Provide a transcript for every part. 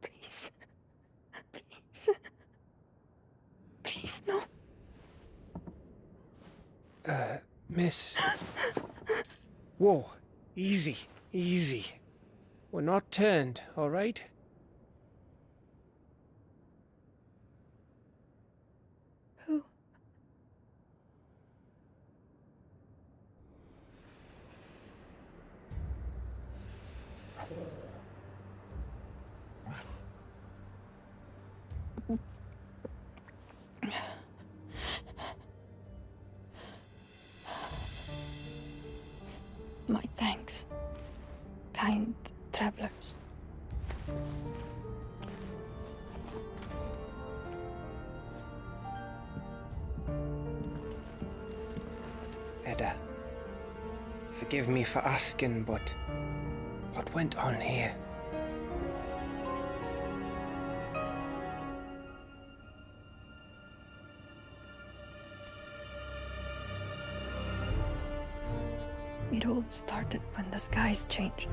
Please. Please. Please, no. Miss. Whoa. Easy. Easy. We're not turned, all right? Who? My thanks, kind travelers. Edda, forgive me for asking, but what went on here? It all started when the skies changed.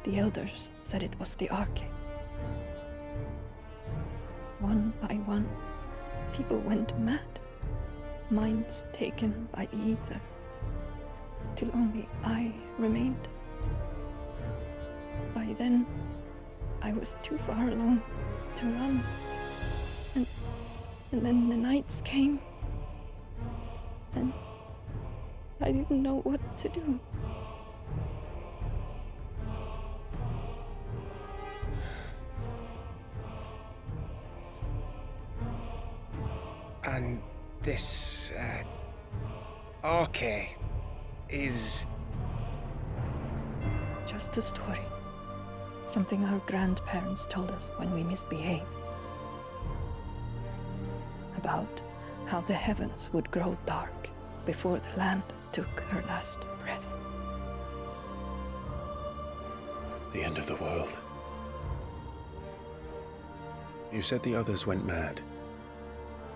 The elders said it was the Arcade. One by one, people went mad, minds taken by the ether, till only I remained. By then, I was too far along to run. And then the nights came, and I didn't know what to do. And this, Arcade is... Just a story. Something our grandparents told us when we misbehaved. About how the heavens would grow dark before the land took her last breath. The end of the world. You said the others went mad.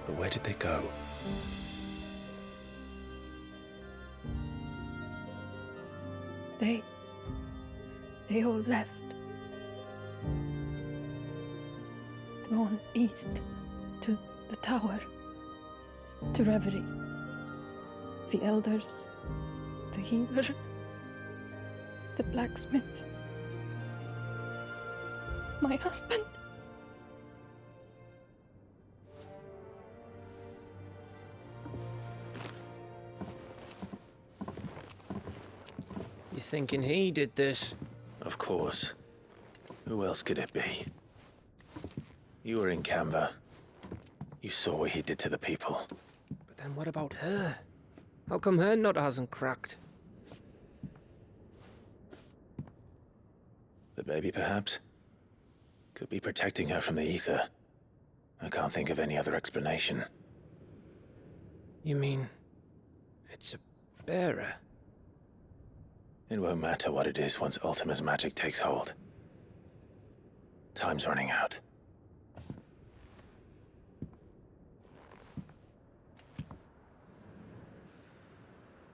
But where did they go? They all left. Drawn east to the tower, to reverie. The elders, the healer, the blacksmith, my husband. You thinking he did this? Of course. Who else could it be? You were in Canva. You saw what he did to the people. But then what about her? How come her nut hasn't cracked? The baby, perhaps? Could be protecting her from the ether. I can't think of any other explanation. You mean... it's a bearer? It won't matter what it is once Ultima's magic takes hold. Time's running out.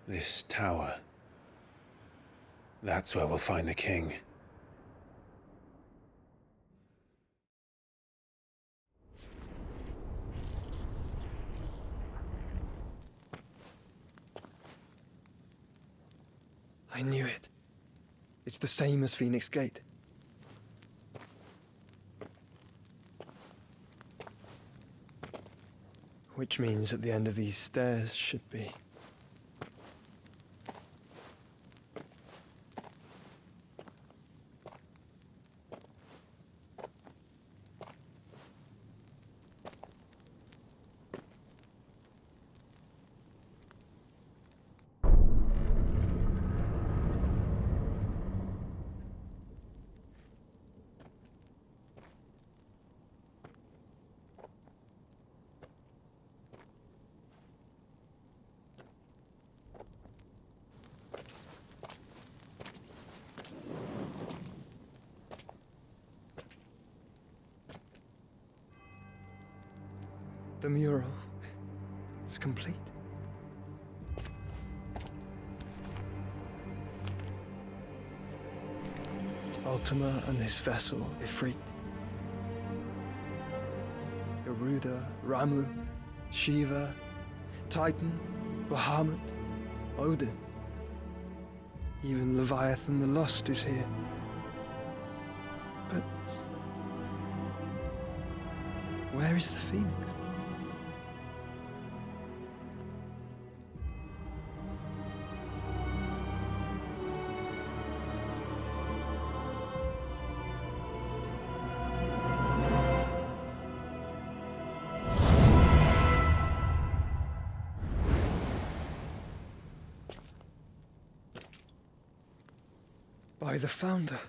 This tower. That's where we'll find the king. I knew it. It's the same as Phoenix Gate. Which means at the end of these stairs should be... The mural It's complete. Ultima and his vessel, Ifrit. Garuda, Ramu, Shiva, Titan, Bahamut, Odin. Even Leviathan the Lost is here. But where is the Phoenix? By the Founder.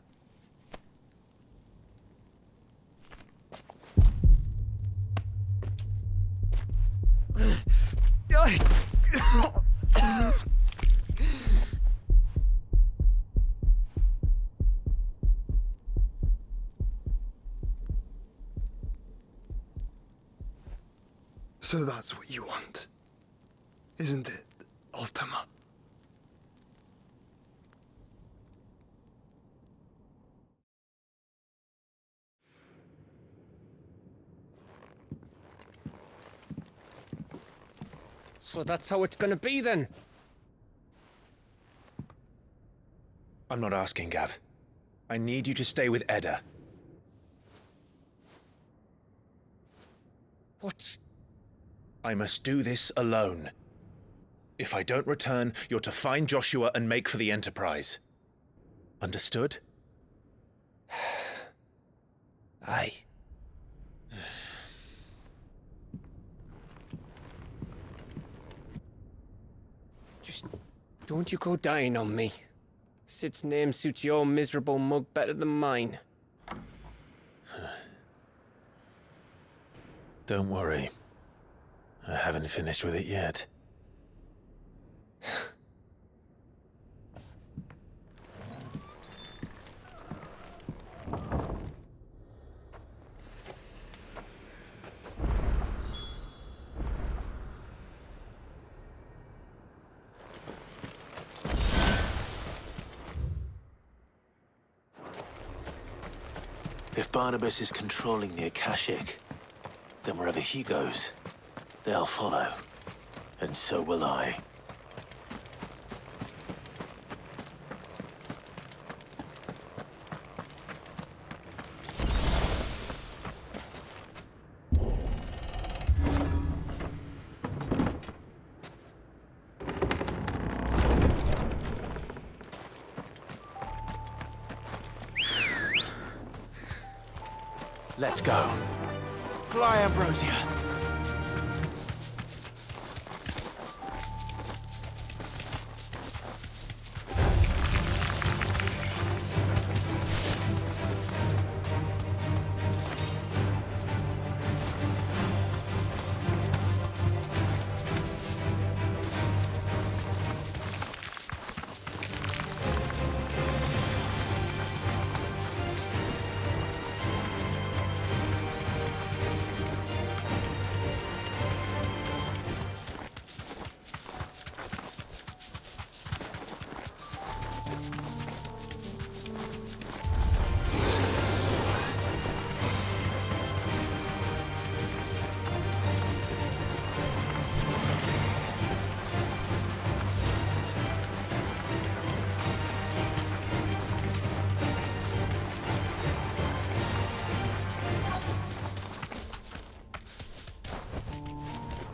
So that's what you want, isn't it, Ultima? So that's how it's gonna be then? I'm not asking, Gav. I need you to stay with Edda. What? I must do this alone. If I don't return, you're to find Joshua and make for the Enterprise. Understood? Aye. Just don't you go dying on me. Sid's name suits your miserable mug better than mine. Don't worry. I haven't finished with it yet. If Barnabas is controlling the Akashic, then wherever he goes, they'll follow. And so will I. Let's go. Fly, Ambrosia.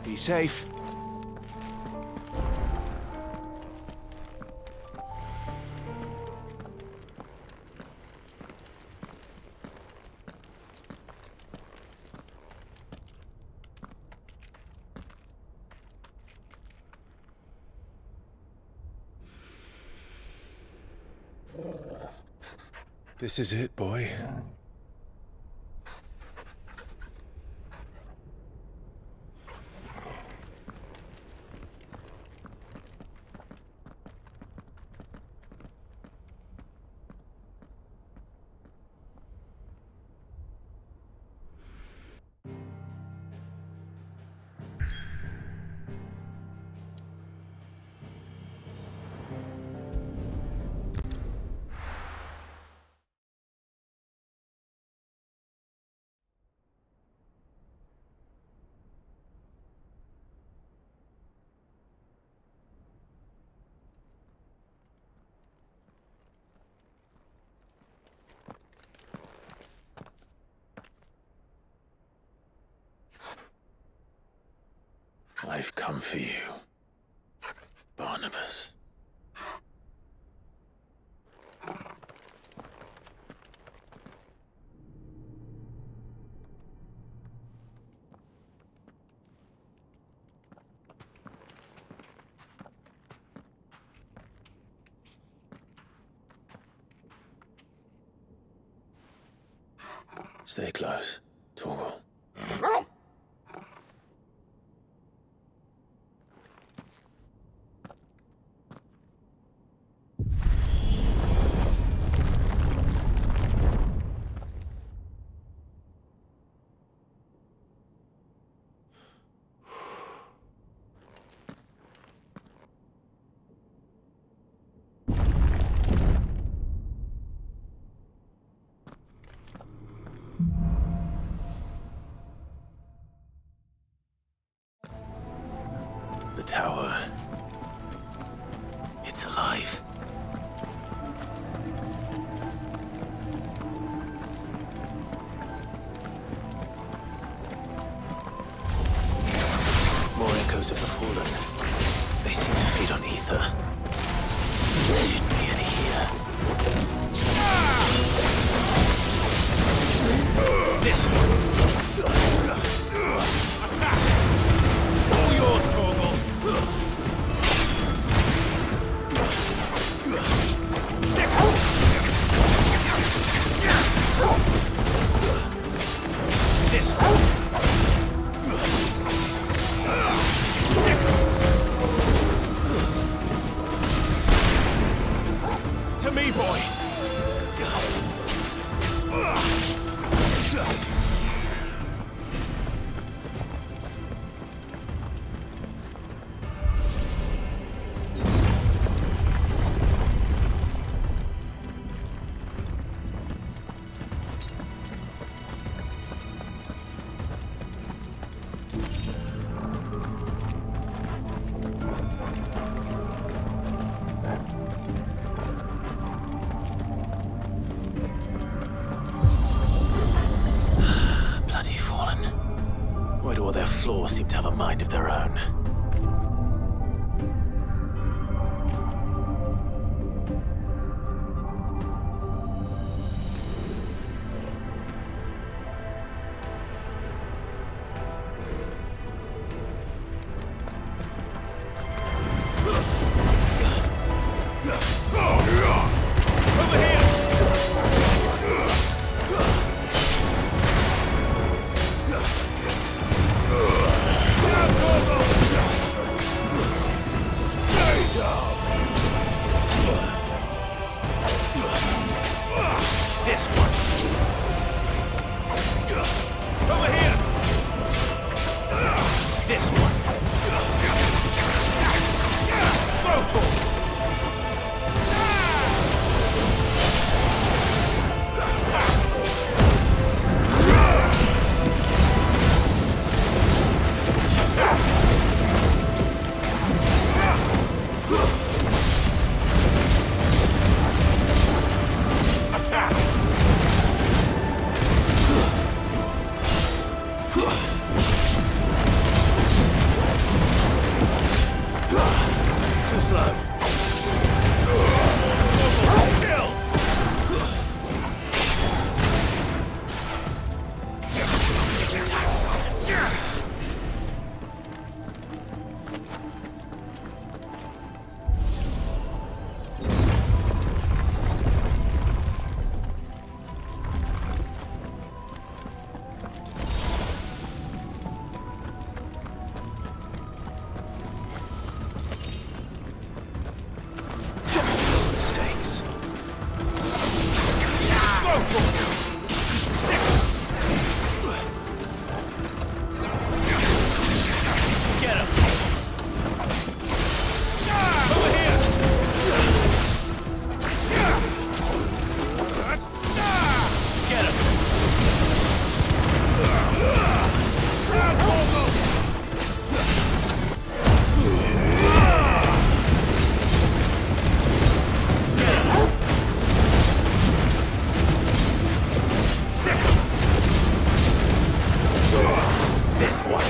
Be safe. This is it, boy. I've come for you, Barnabas. Stay close, Torgal. The tower. It's alive. More echoes of the fallen. They seem to feed on ether. There shouldn't be any here. This one. Attack! All yours, Torgal! This one. To me, boy! Bloody fallen. Why do all their flaws seem to have a mind of their own? This one. Over here. This one. Throw Too slow. Kill! Mistakes. Get him! Over here! Get him! This one.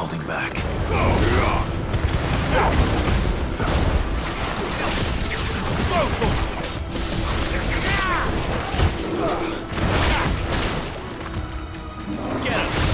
holding back. Get him!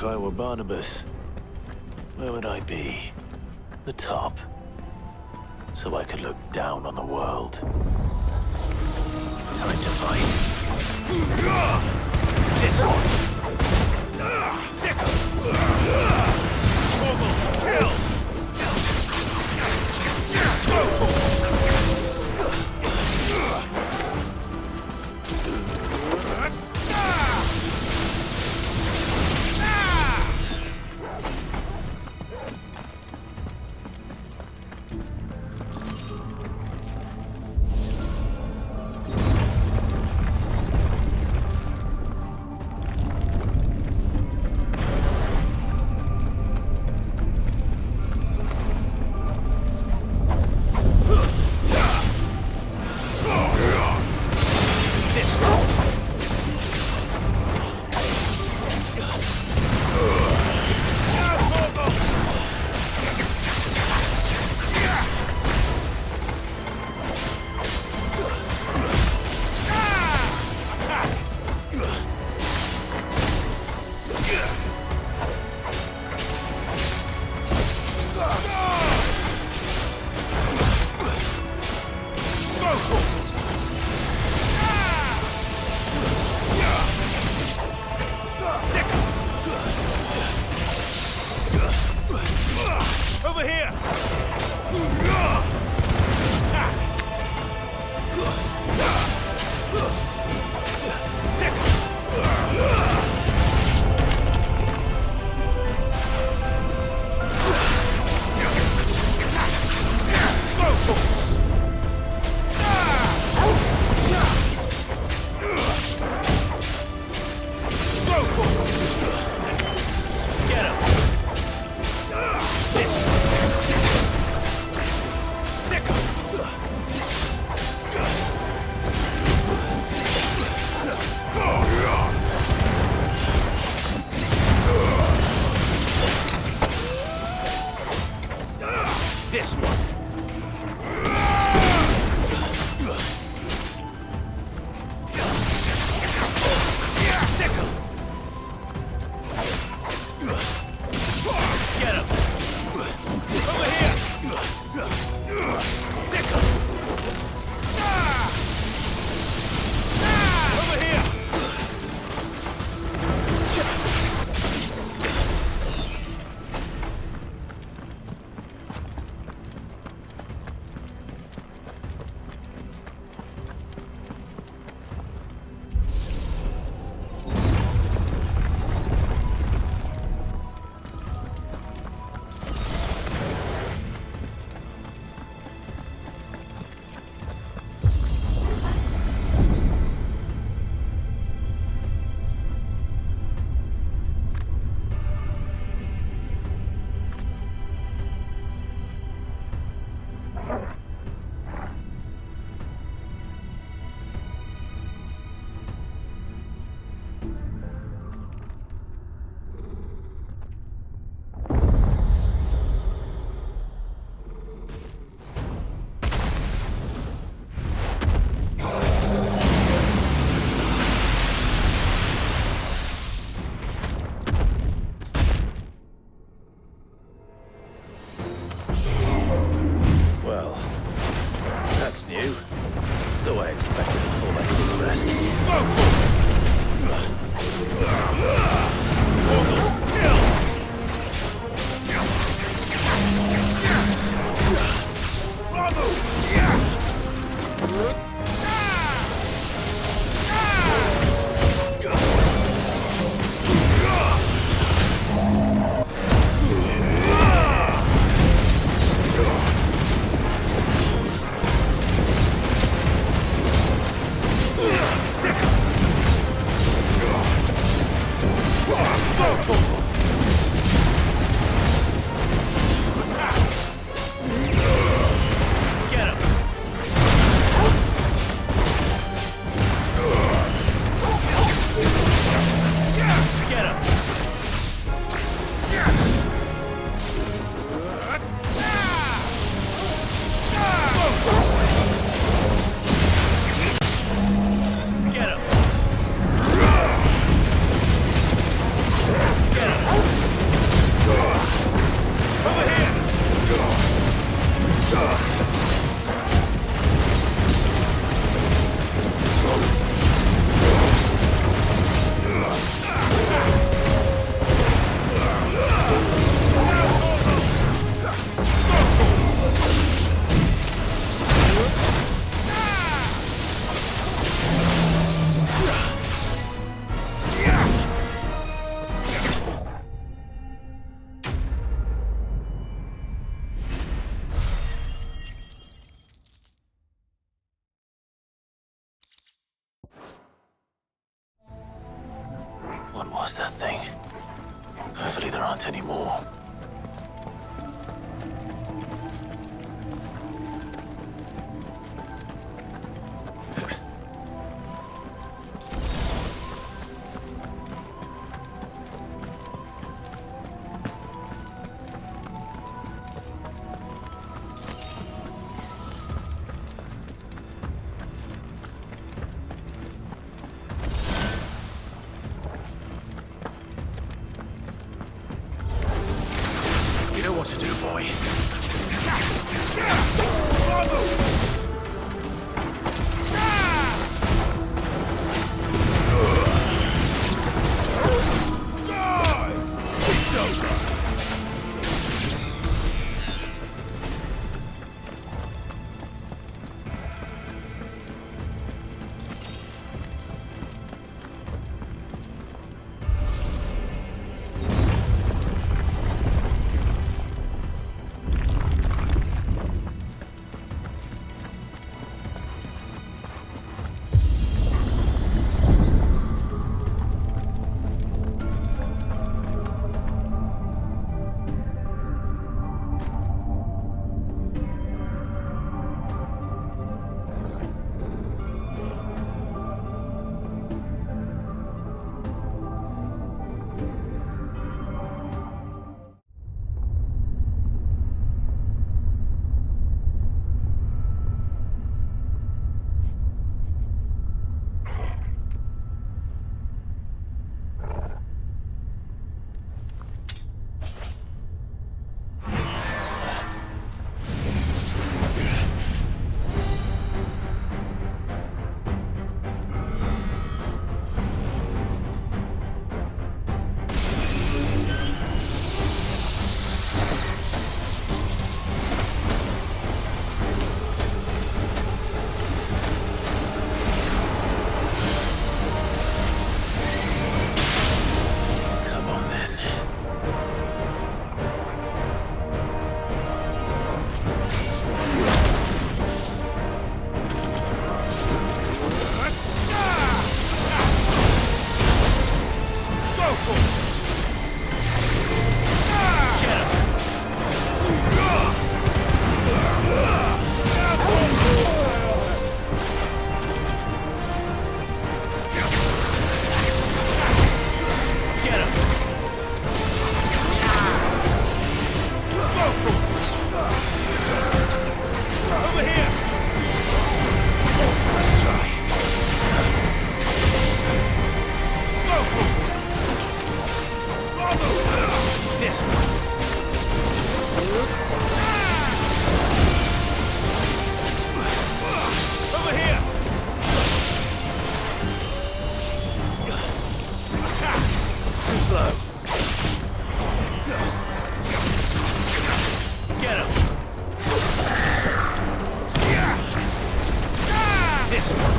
If I were Barnabas, where would I be? The top. So I could look down on the world. Time to fight. This one. Second. Kill. What was that thing? Hopefully there aren't any more. You know what to do, boy. It's over. Come on then. Over here! Let's try. This one. Over here! Too slow. Get him! This one.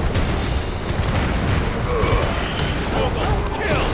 Kill!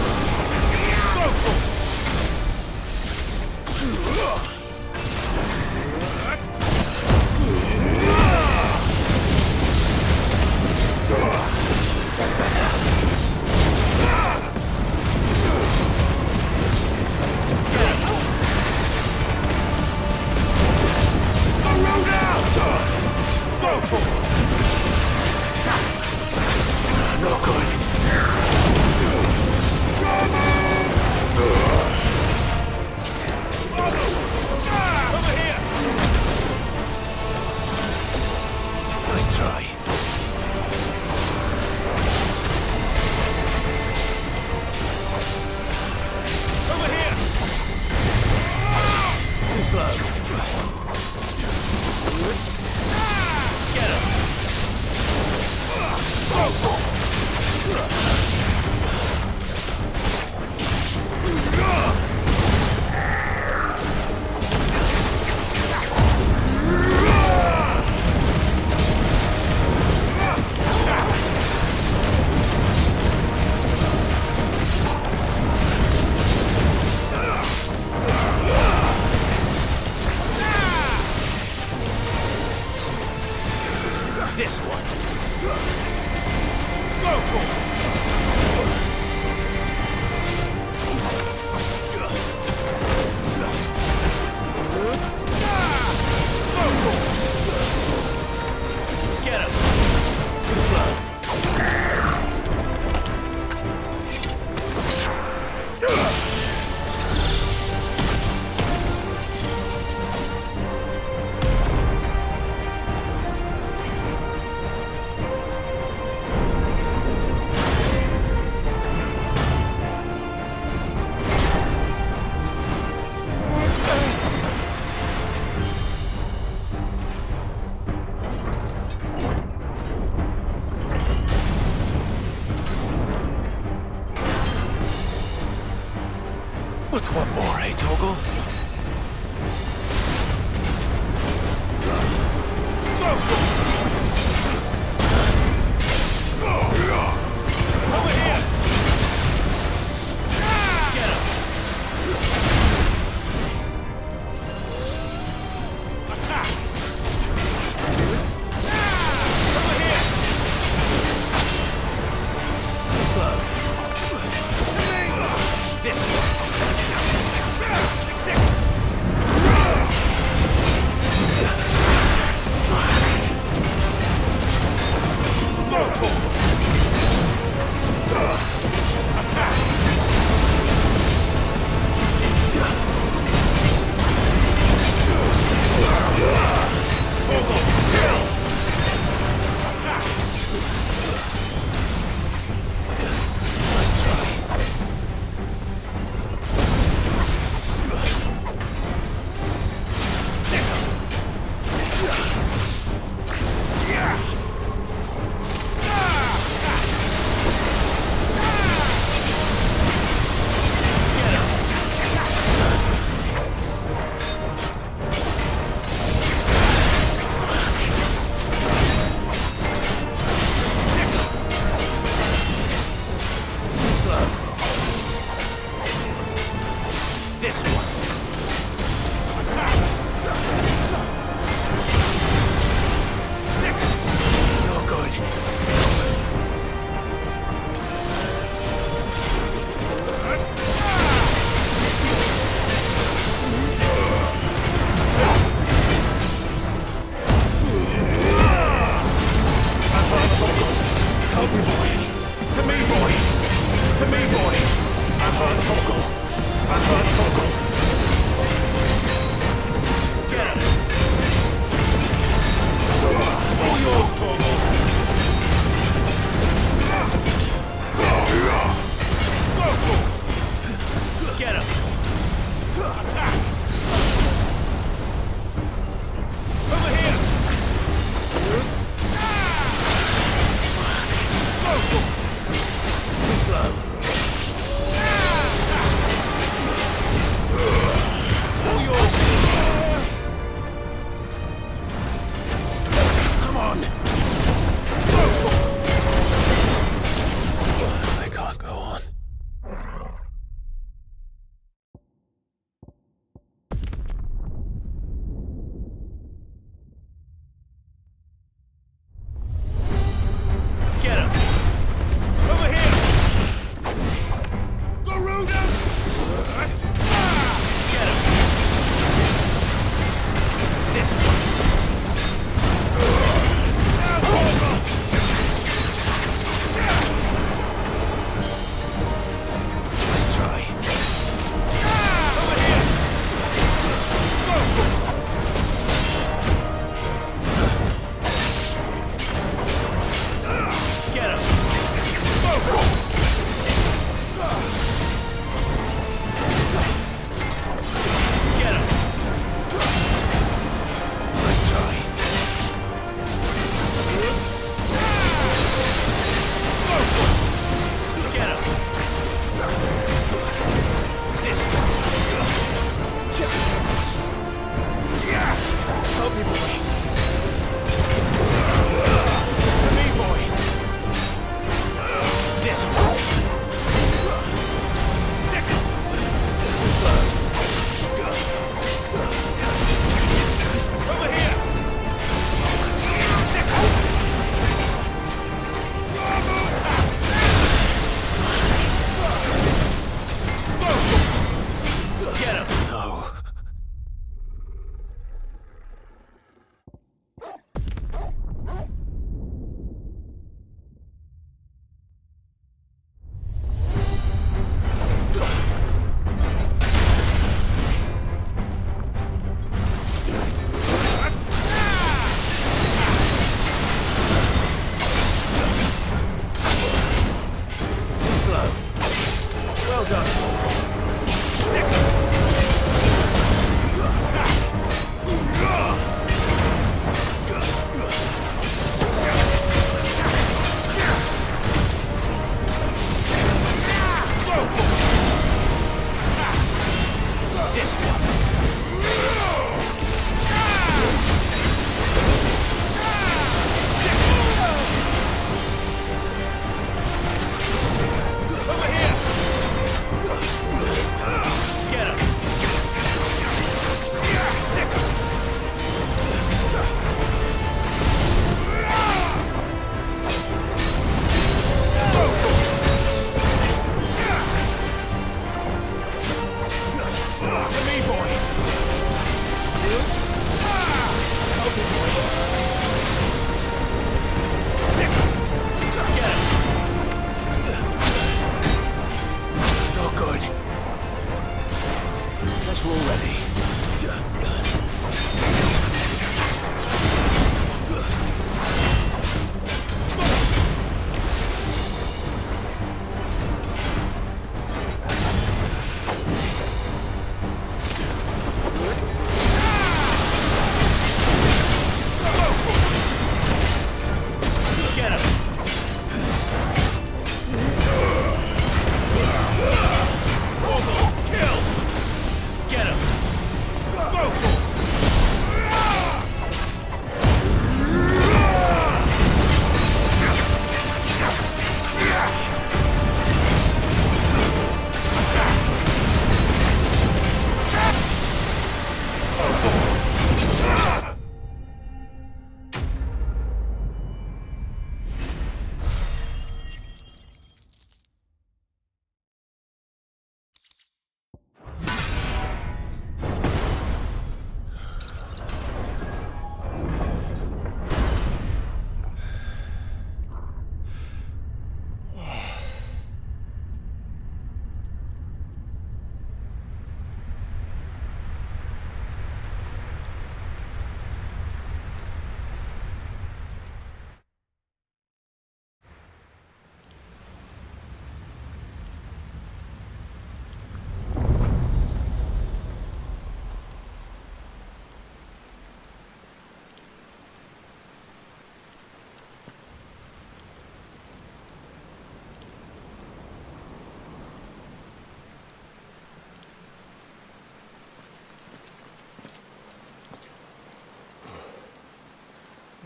What's one more, eh, Toggle? Over here! Get him! Attack! Over here! Slow. This one. This one. No good. Help me, boy. To me, boy. To me, boy. I'm on Toggle. I'm on Toggle. Get him. All yours, Toggle. Get him. Attack. Over here. Too slow. All yours. Come on. I can't go on. Get him. Over here. Garuda. Get him. This one. Let's try. Over here. Get him. Get him. Let's try. Get him. This one. Help me, boy. To me, boy. This one. Too slow. Over here. Get him. No. Slow. Well done.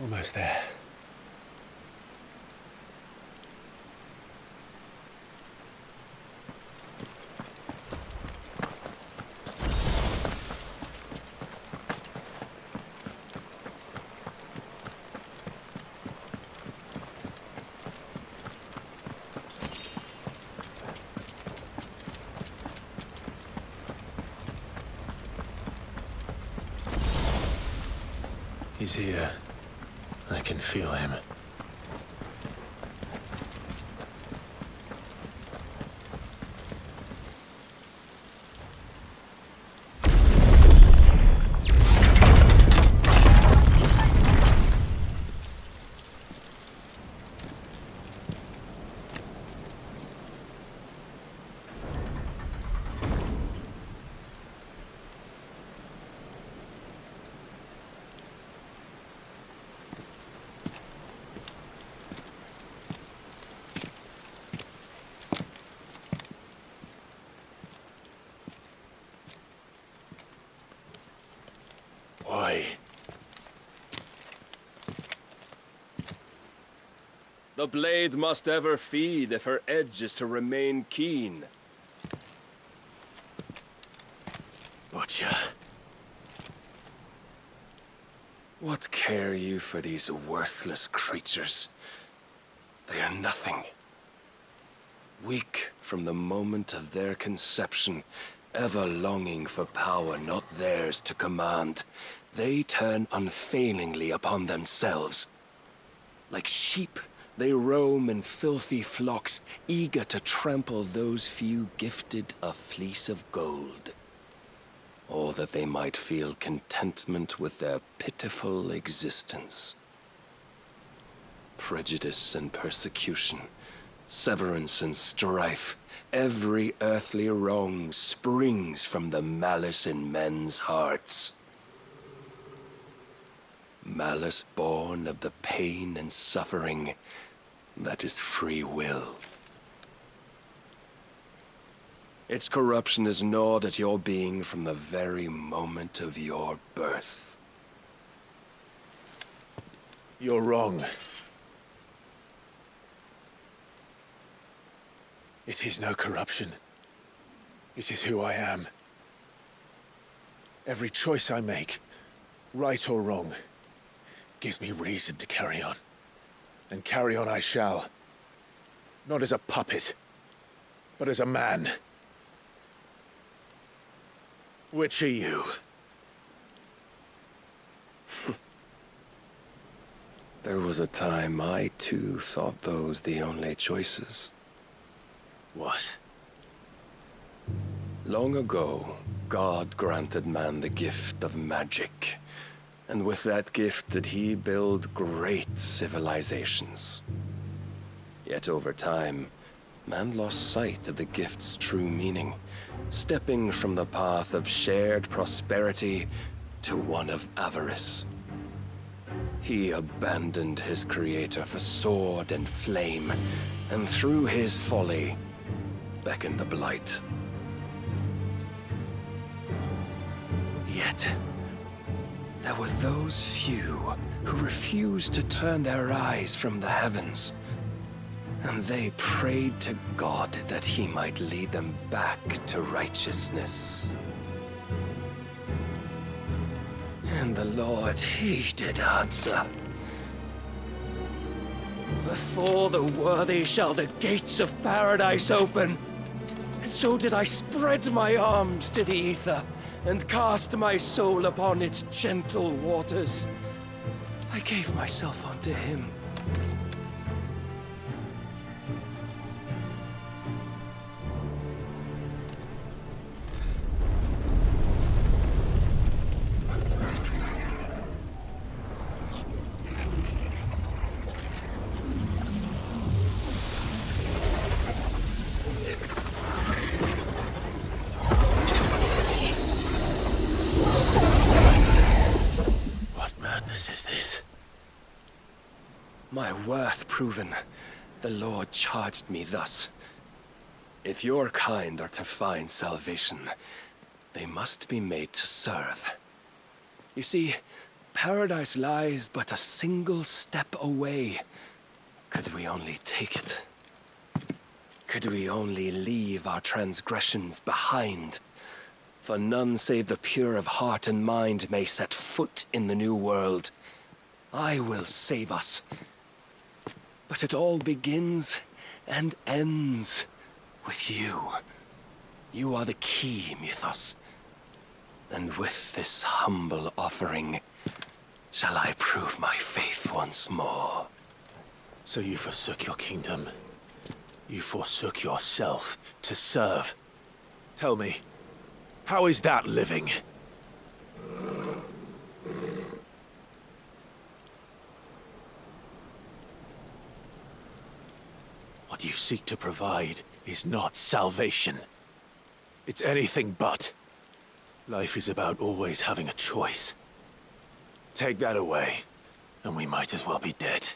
Almost there. He's here. I can feel him. Why? The blade must ever feed if her edge is to remain keen. Butcher. What care you for these worthless creatures? They are nothing. Weak from the moment of their conception, ever longing for power not theirs to command, they turn unfailingly upon themselves. Like sheep, they roam in filthy flocks, eager to trample those few gifted a fleece of gold. Or that they might feel contentment with their pitiful existence. Prejudice and persecution, severance and strife, every earthly wrong springs from the malice in men's hearts. Malice born of the pain and suffering that is free will. Its corruption is gnawed at your being from the very moment of your birth. You're wrong. It is no corruption. It is who I am. Every choice I make, right or wrong, gives me reason to carry on. And carry on I shall. Not as a puppet, but as a man. Which are you? There was a time I too thought those the only choices. What? Long ago, God granted man the gift of magic. And with that gift did he build great civilizations. Yet over time, man lost sight of the gift's true meaning, stepping from the path of shared prosperity to one of avarice. He abandoned his creator for sword and flame, and through his folly, beckoned the blight. Yet, there were those few who refused to turn their eyes from the heavens, and they prayed to God that he might lead them back to righteousness. And the Lord, he did answer. Before the worthy shall the gates of paradise open. And so did I spread my arms to the ether, and cast my soul upon its gentle waters. I gave myself unto him. Is this? My worth proven, the Lord charged me thus. If your kind are to find salvation, they must be made to serve. You see, Paradise lies but a single step away. Could we only take it? Could we only leave our transgressions behind? For none save the pure of heart and mind may set foot in the new world. I will save us. But it all begins and ends with you. You are the key, Mythos. And with this humble offering, shall I prove my faith once more. So you forsook your kingdom. You forsook yourself to serve. Tell me, how is that living? What you seek to provide is not salvation. It's anything but. Life is about always having a choice. Take that away, and we might as well be dead.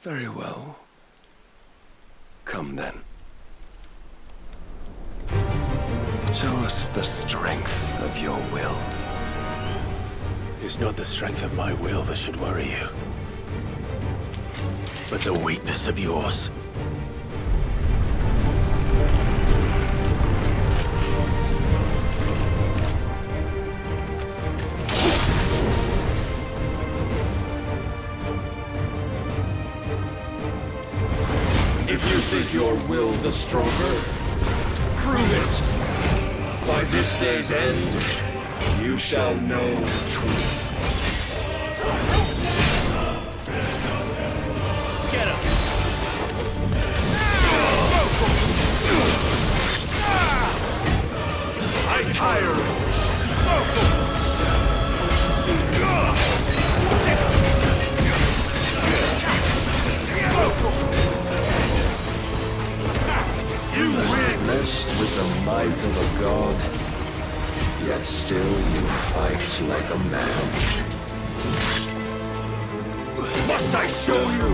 Very well. Come then. Show us the strength of your will. It's not the strength of my will that should worry you, but the weakness of yours. If you think your will the stronger, prove it! By this day's end, you shall know truth. Get him! I tire! You win! Blessed with the might of a god, yet still you fight like a man. Must I show you?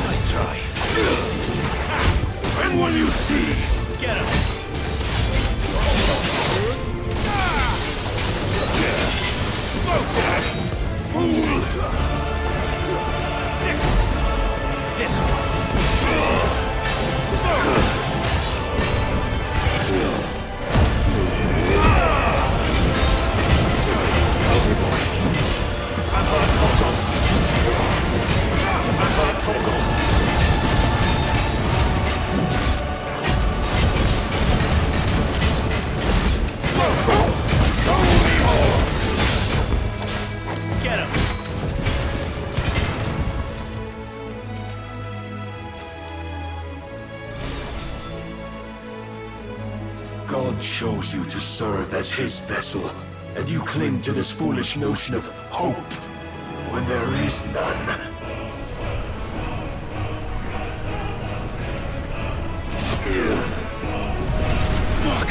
Nice try. And when you see, get him! Fool! This one! Get him! God chose you to serve as his vessel, and you cling to this foolish notion of hope when there is none. Fuck!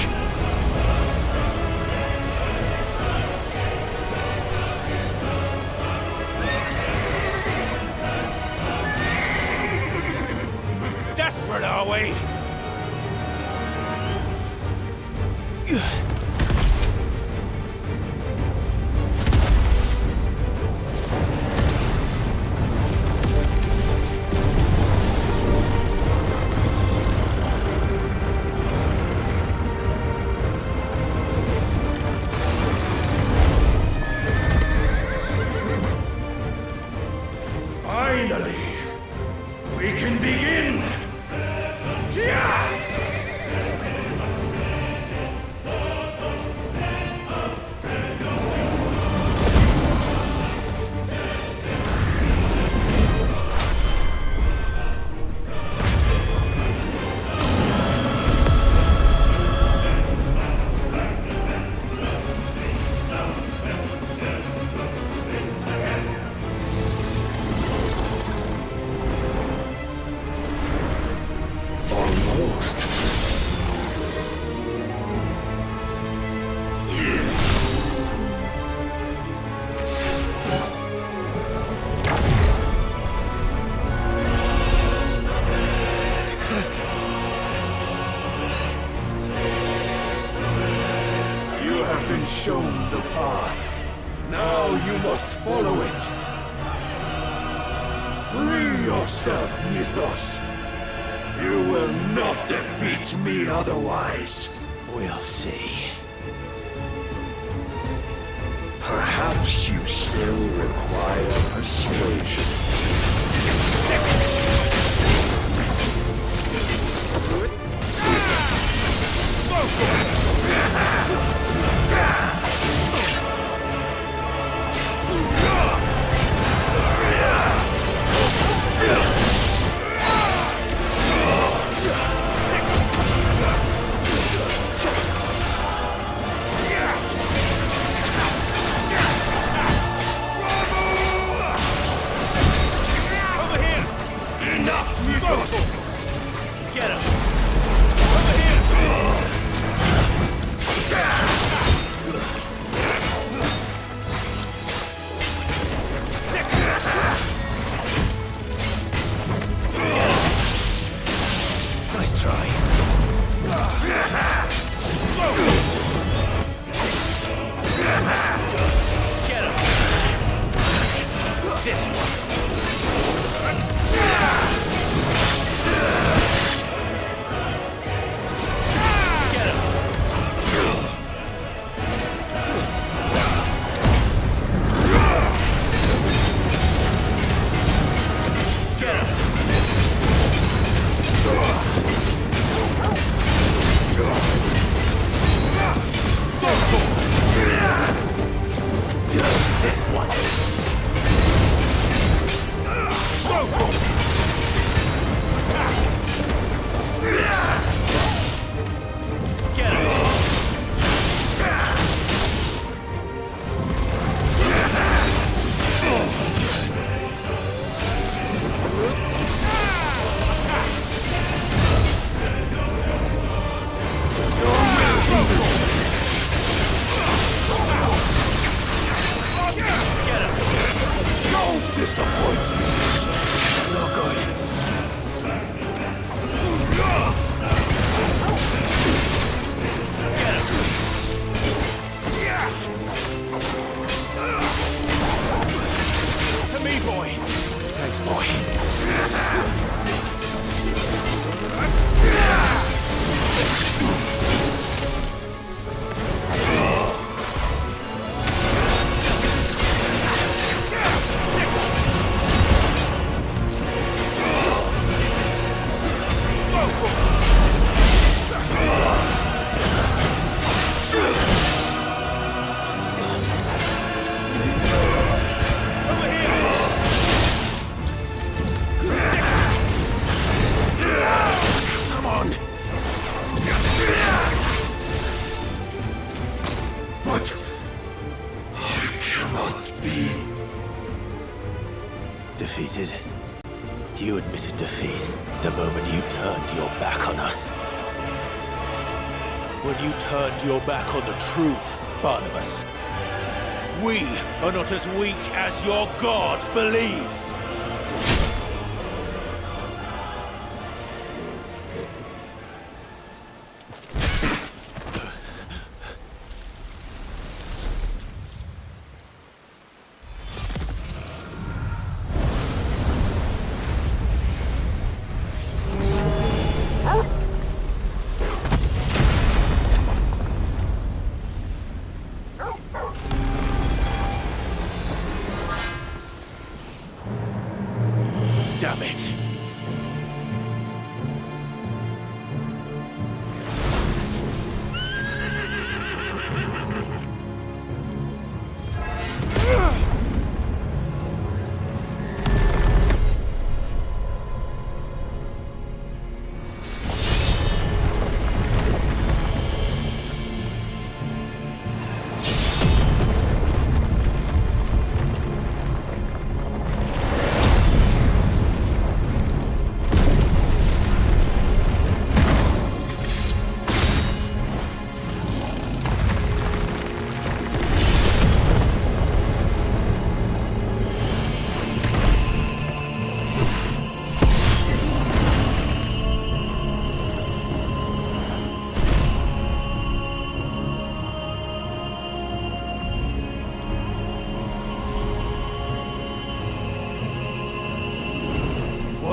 Desperate, are we? Finally, we can begin. Yeah! shown the path. Now you must follow it. Free yourself, Mythos. You will not defeat me otherwise. We'll see. Perhaps you still require persuasion. Get him! Over here! Nice try. Get him! This one! Defeated? You admitted defeat the moment you turned your back on us. When you turned your back on the truth, Barnabas. We are not as weak as your God believes.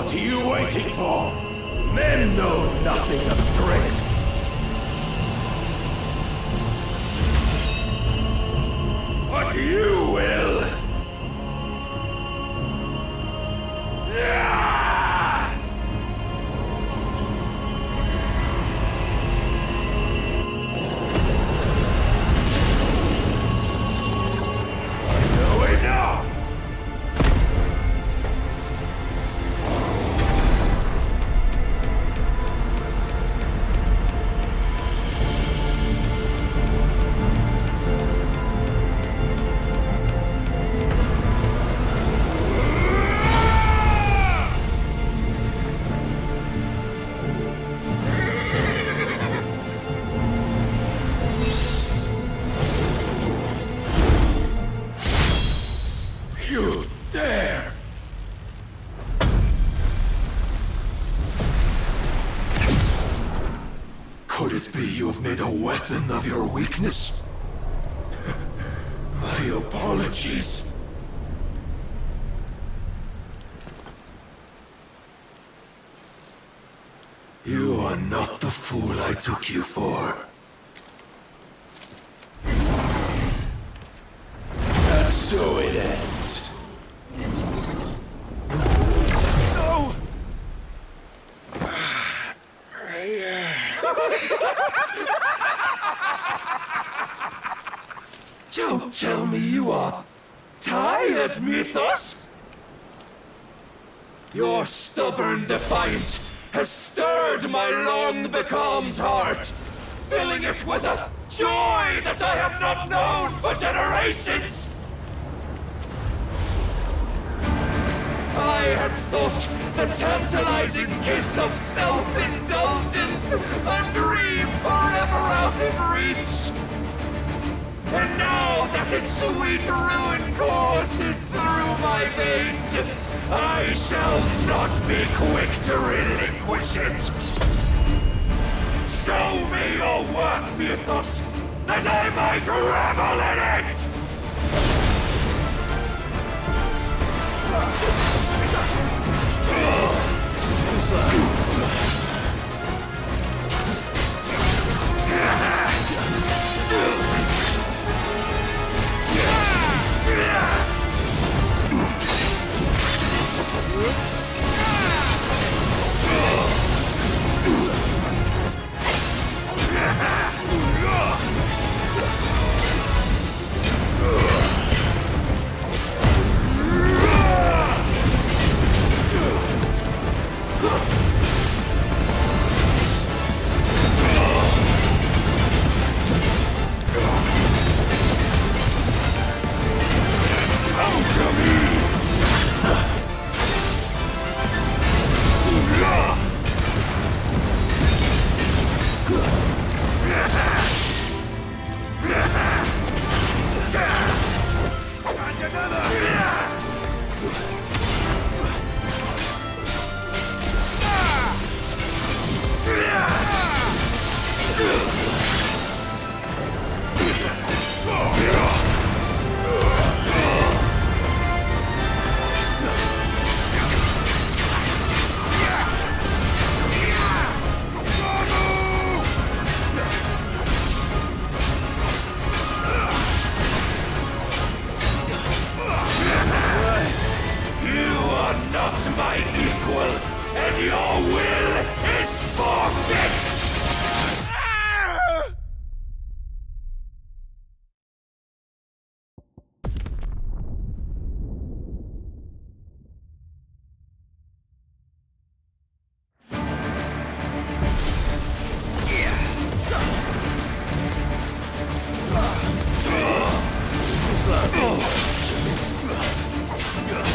What are you waiting for? Men know nothing of strength. But you will. You dare! Could it be you have made a weapon of your weakness? My apologies. You are not the fool I took you for. And so it ends. No! Don't tell me you are tired, Mythos! Your stubborn defiance has stirred my long-becalmed heart, filling it with a joy that I have not known for generations! I had thought the tantalizing kiss of self-indulgence a dream forever out of reach. And now that its sweet ruin courses through my veins, I shall not be quick to relinquish it. Show me your work, Mythos, that I might revel in it!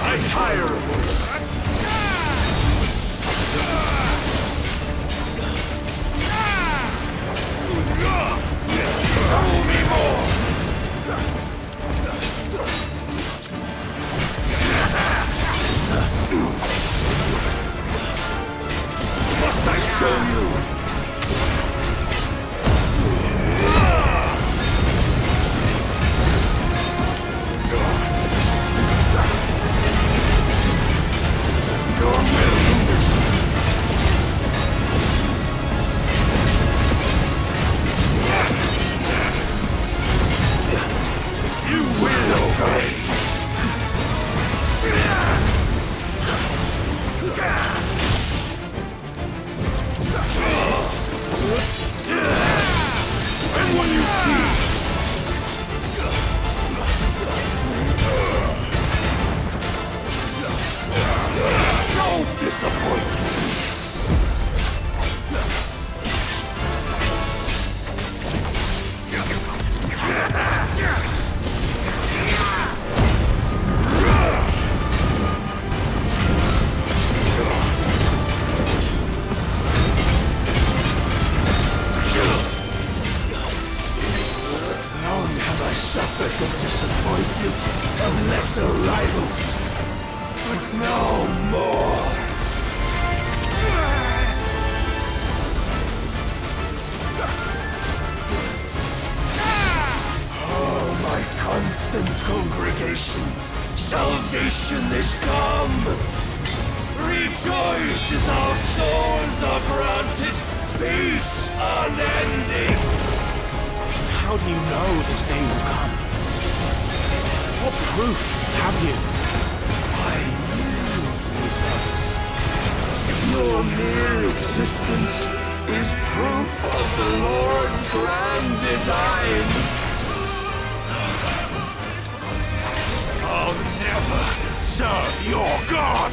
I'm tired of this. Show me more. Must I show you? Your will. salvation is come. Rejoice as our souls are granted peace unending. How do you know this day will come? What proof have you? By you with us. Your mere existence is proof of the Lord's grand design. I'll never serve your god!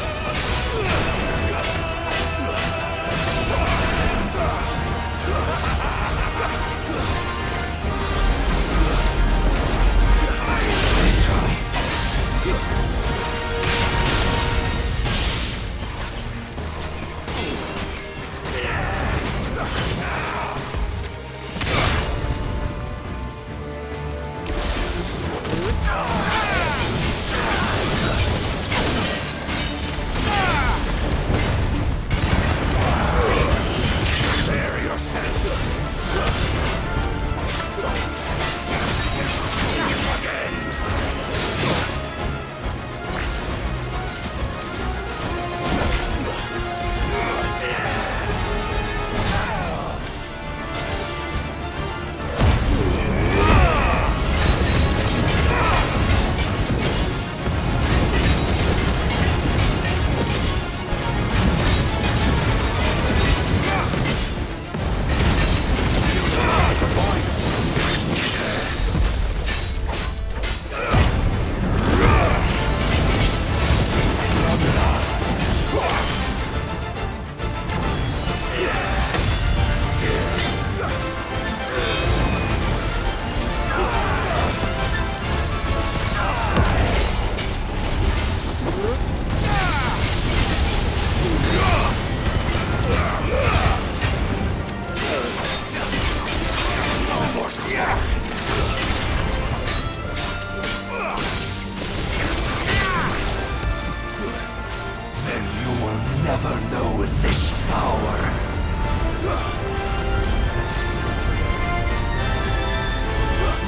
Then you will never know this power.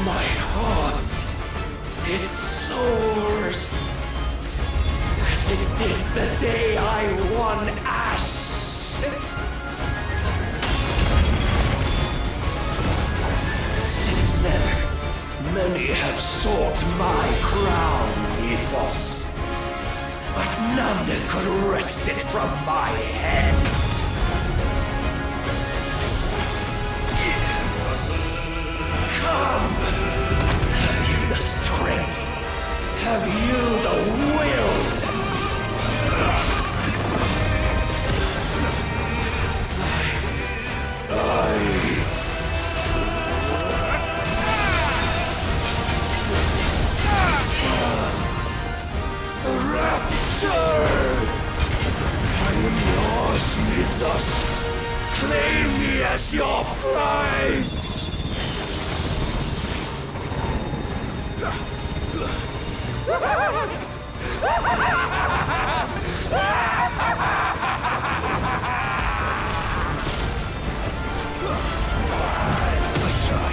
My heart, it soars, as it did the day I won Ash. Since then, many have sought my crown, Ethos. But none could wrest it from my head. Come! Have you the strength? Have you the will? Rapture! I am yours, Mythos. Claim me as your prize! Let's try.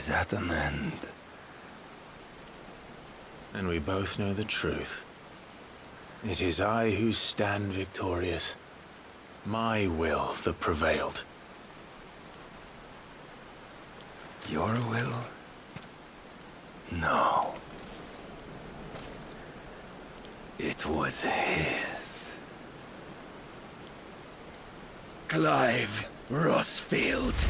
is at an end. And we both know the truth. It is I who stand victorious. My will that prevailed. Your will? No. It was his. Clive Rossfield.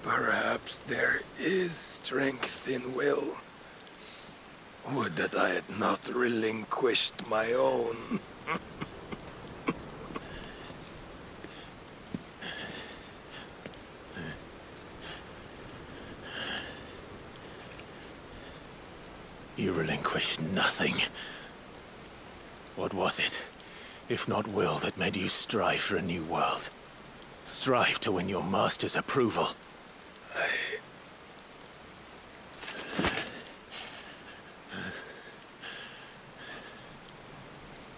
Perhaps there is strength in will. Would that I had not relinquished my own. You relinquished nothing. What was it, if not will, that made you strive for a new world? Strive to win your master's approval?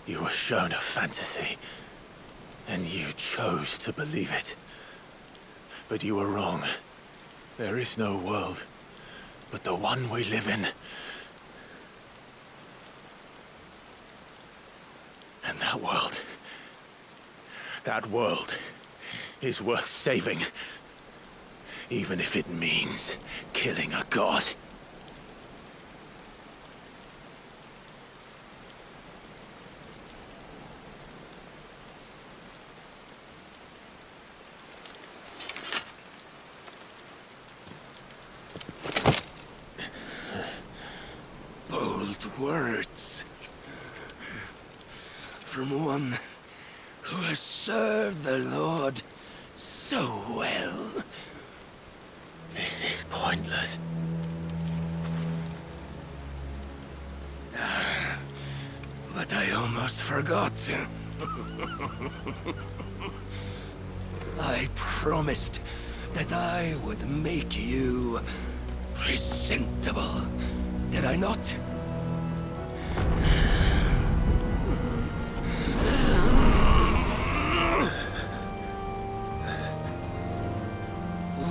You were shown a fantasy, and you chose to believe it. But you were wrong. There is no world but the one we live in. And that world is worth saving, even if it means killing a god. Bold words. From one who has served the Lord so well. This is pointless. But I almost forgot. I promised that I would make you presentable. Did I not?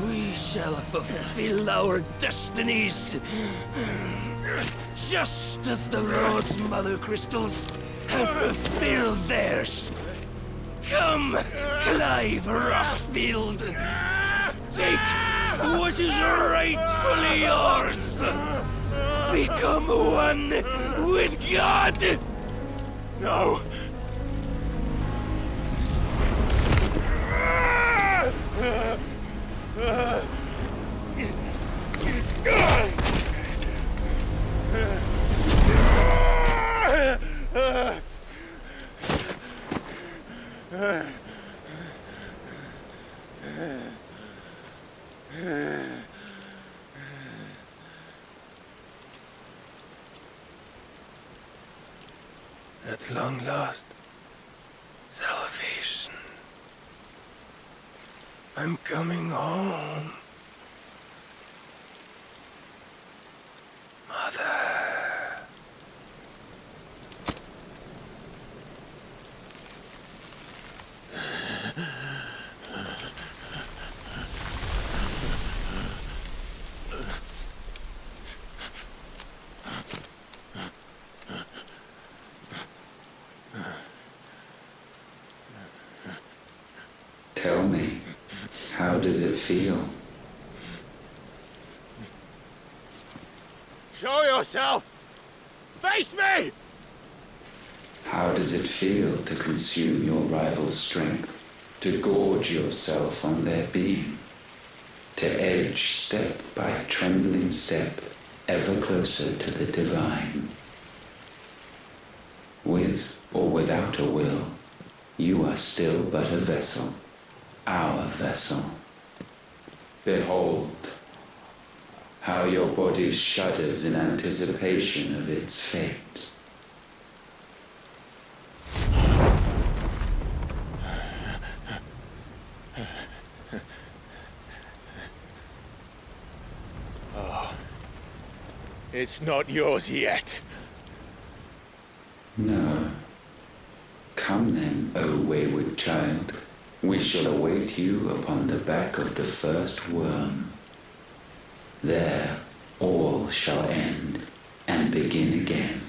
We shall fulfill our destinies, just as the Lord's Mother Crystals have fulfilled theirs. Come, Clive Rossfield. Take what is rightfully yours. Become one with God. No! At long last, salvation. I'm coming home. Mother. Tell me, how does it feel? Show yourself! Face me! How does it feel to consume your rival's strength? To gorge yourself on their beam? To edge step by trembling step ever closer to the divine? With or without a will, you are still but a vessel, our vessel. Behold, how your body shudders in anticipation of its fate. It's not yours yet. No. Come then, O wayward child. We shall await you upon the back of the first worm. There all shall end and begin again.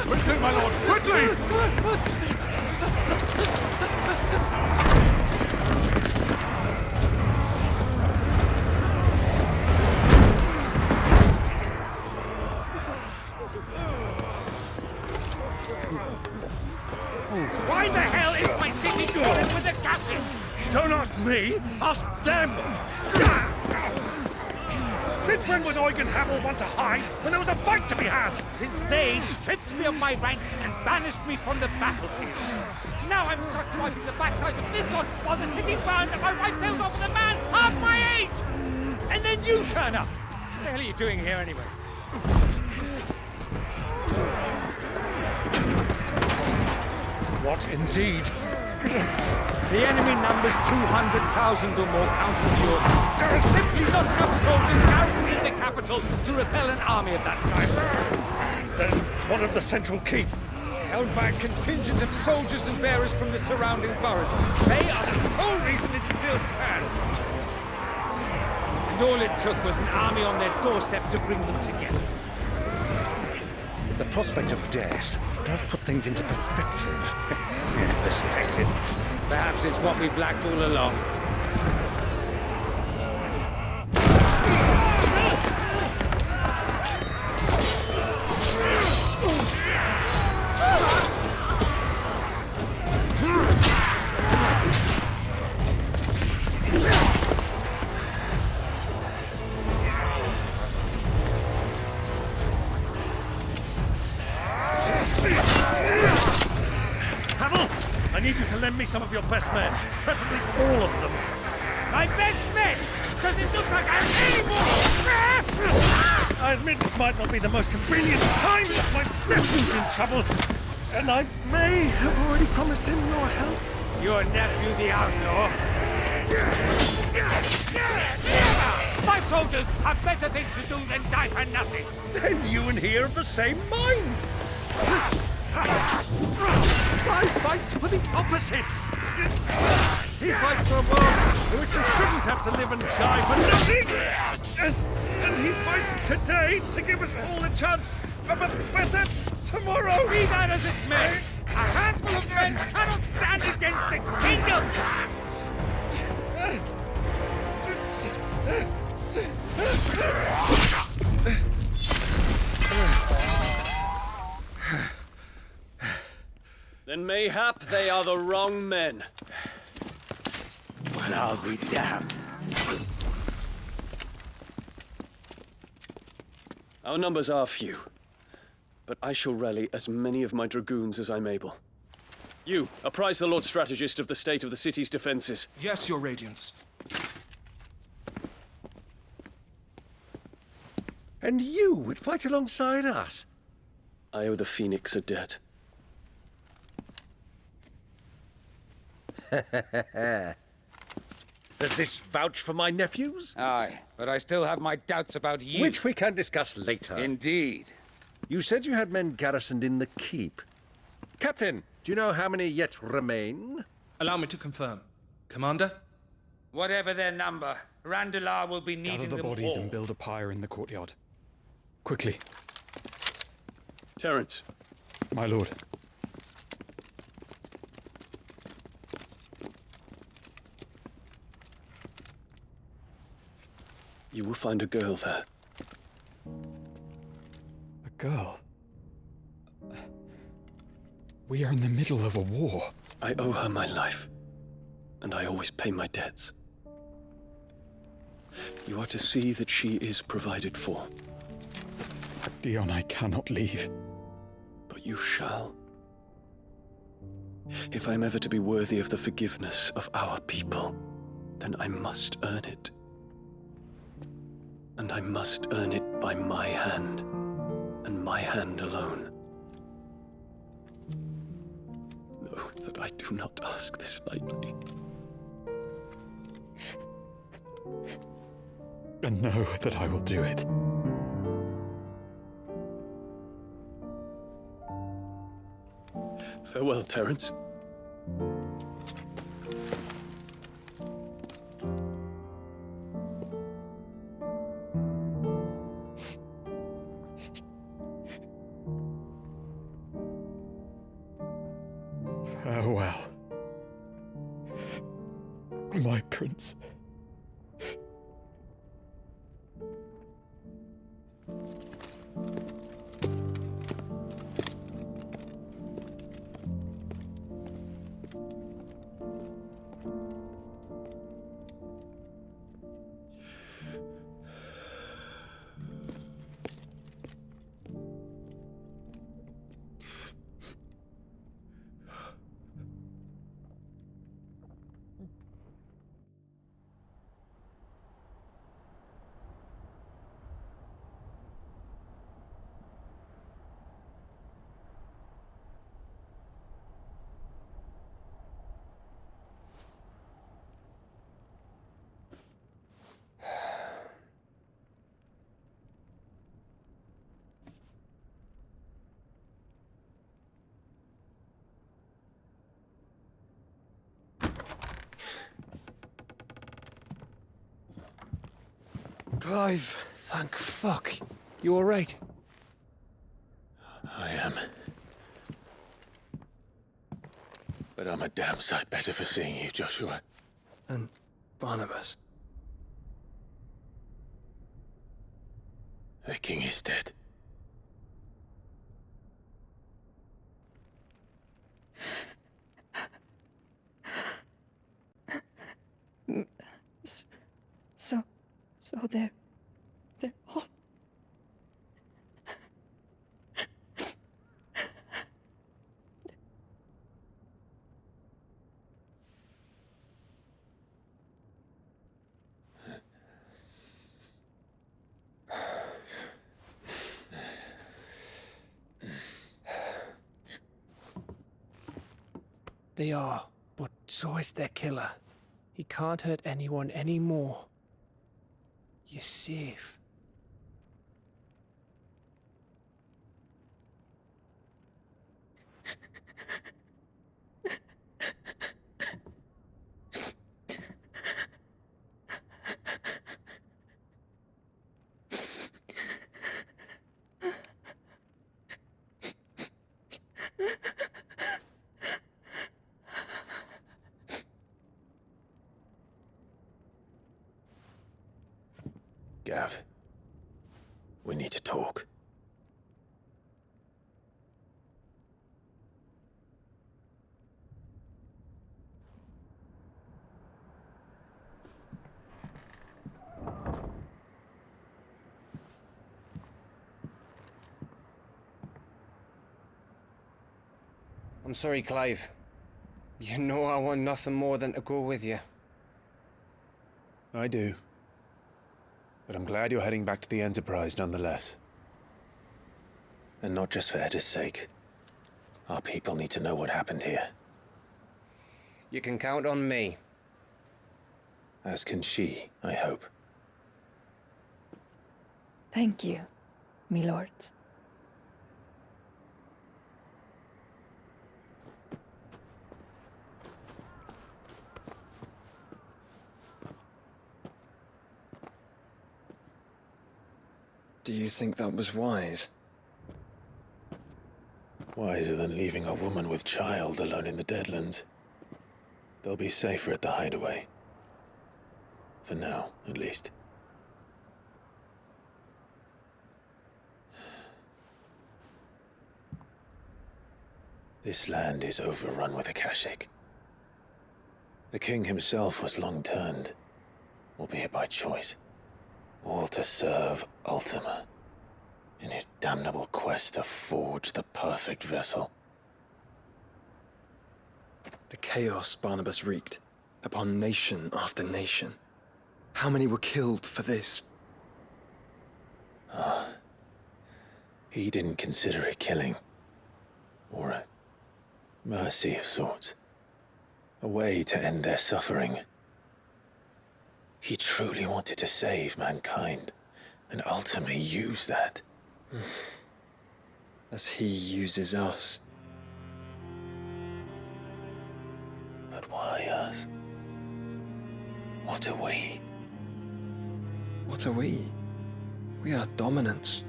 Quickly, my lord, quickly! Why the hell is my city crawling with the captain? Don't ask me, ask them! Since when was Eugen Hamel want to hide when there was a fight to be had? Since they stripped me of my rank and banished me from the battlefield. Now I'm stuck wiping the backsides of this lot while the city burns and my wife tells off with a man half my age! And then you turn up! What the hell are you doing here anyway? What indeed? The enemy numbers 200,000 or more counting yours. There are simply not enough soldiers garrisoning the capital to repel an army of that size. Then what of the central keep? Held by a contingent of soldiers and bearers from the surrounding boroughs. They are the sole reason it still stands. And all it took was an army on their doorstep to bring them together. The prospect of death does put things into perspective. Perspective. Perhaps it's what we've lacked all along. I need you to lend me some of your best men, preferably all of them. My best men! Does it look like I'm able? I admit this might not be the most convenient time, but my nephew's in trouble, and I may have already promised him your help. Your nephew, the outlaw. My soldiers have better things to do than die for nothing. Then you and he are of the same mind. I fight for the opposite! He fights for a world in which you shouldn't have to live and die for nothing! And he fights today to give us all a chance of a better tomorrow! Be that as it may, a handful of men cannot stand against a kingdom! Then mayhap they are the wrong men. Well, I'll be damned. Our numbers are few, but I shall rally as many of my dragoons as I'm able. You, apprise the Lord Strategist of the state of the city's defenses. Yes, Your Radiance. And you would fight alongside us? I owe the Phoenix a debt. Does this vouch for my nephews? Aye, but I still have my doubts about you. Which we can discuss later. Indeed. You said you had men garrisoned in the keep. Captain, do you know how many yet remain? Allow me to confirm. Commander? Whatever their number, Randalar will be needing Gather the them bodies all. and build a pyre in the courtyard. Quickly, Terence, my lord. you will find a girl there. A girl. We are in the middle of a war. I owe her my life, and I always pay my debts. You are to see that she is provided for. Dion, I cannot leave. But you shall. If I am ever to be worthy of the forgiveness of our people, then I must earn it. And I must earn it by my hand, and my hand alone. Know that I do not ask this lightly. And know that I will do it. Farewell, Terence. Farewell, my prince. Clive. Thank fuck. You alright? I am. But I'm a damn sight better for seeing you, Joshua. And Barnabas. The king is dead. So they're all. They are, but so is their killer. He can't hurt anyone anymore. You're safe. Gav. We need to talk. I'm sorry, Clive. You know I want nothing more than to go with you. I do. But I'm glad you're heading back to the Enterprise nonetheless. And not just for Etta's sake. Our people need to know what happened here. You can count on me. As can she, I hope. Thank you, me lords. Do you think that was wise? Wiser than leaving a woman with child alone in the Deadlands. They'll be safer at the hideaway. For now, at least. This land is overrun with Akashic. The king himself was long turned, albeit by choice, all to serve Ultima, in his damnable quest to forge the perfect vessel. The chaos Barnabas wreaked upon nation after nation. How many were killed for this? He didn't consider it killing, or a mercy of sorts. A way to end their suffering. He truly wanted to save mankind, and ultimately used that. As he uses us. But why us? What are we? What are we? We are dominance.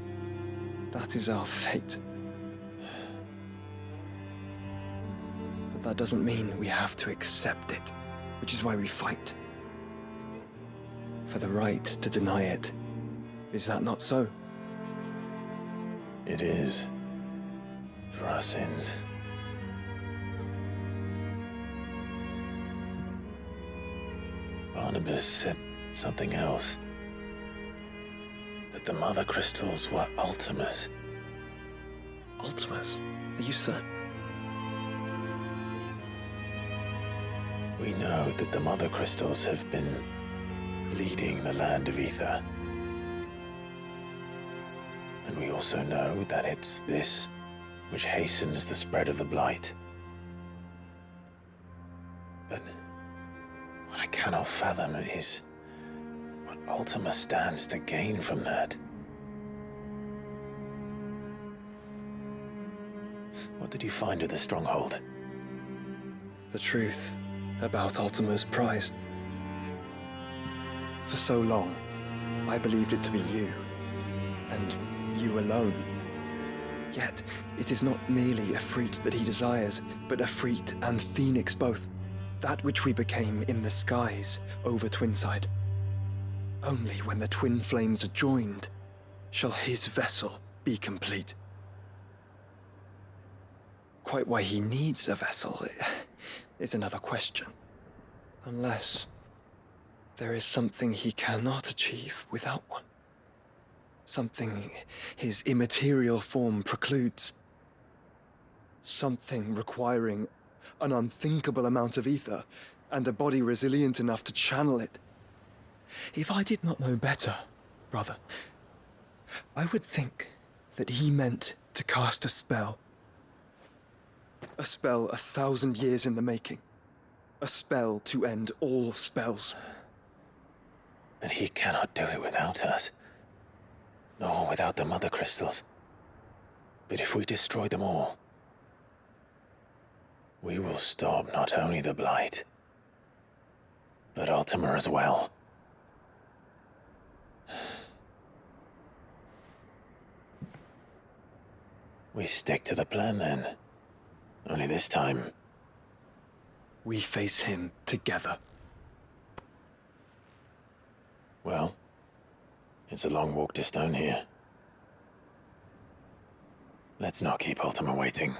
That is our fate. But that doesn't mean we have to accept it, which is why we fight. For the right to deny it. Is that not so? It is. For our sins. Barnabas said something else. That the Mother Crystals were Ultimas. Ultimas? Are you certain? We know that the Mother Crystals have been leading the land of Ether. And we also know that it's this which hastens the spread of the Blight. But what I cannot fathom is what Ultima stands to gain from that. What did you find at the Stronghold? The truth about Ultima's prize. For so long, I believed it to be you, and you alone. Yet, it is not merely a Freet that he desires, but a Freet and Phoenix both. That which we became in the skies over Twinside. Only when the twin flames are joined shall his vessel be complete. Quite why he needs a vessel is another question. Unless there is something he cannot achieve without one. Something his immaterial form precludes. Something requiring an unthinkable amount of ether and a body resilient enough to channel it. If I did not know better, brother, I would think that he meant to cast a spell. A spell 1,000 years in the making. A spell to end all spells. And he cannot do it without us. Nor without the Mother Crystals. But if we destroy them all, we will stop not only the Blight, but Ultima as well. We stick to the plan then. Only this time, we face him together. well, It's a long walk to Stone here. Let's not keep Ultima waiting.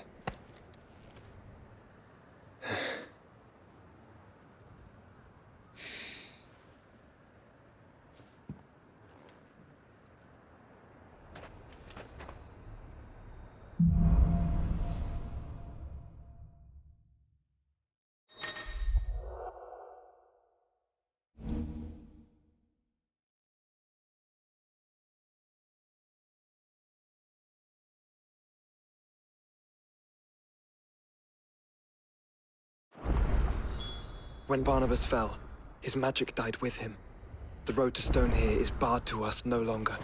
When Barnabas fell, his magic died with him. The road to Stone here is barred to us no longer.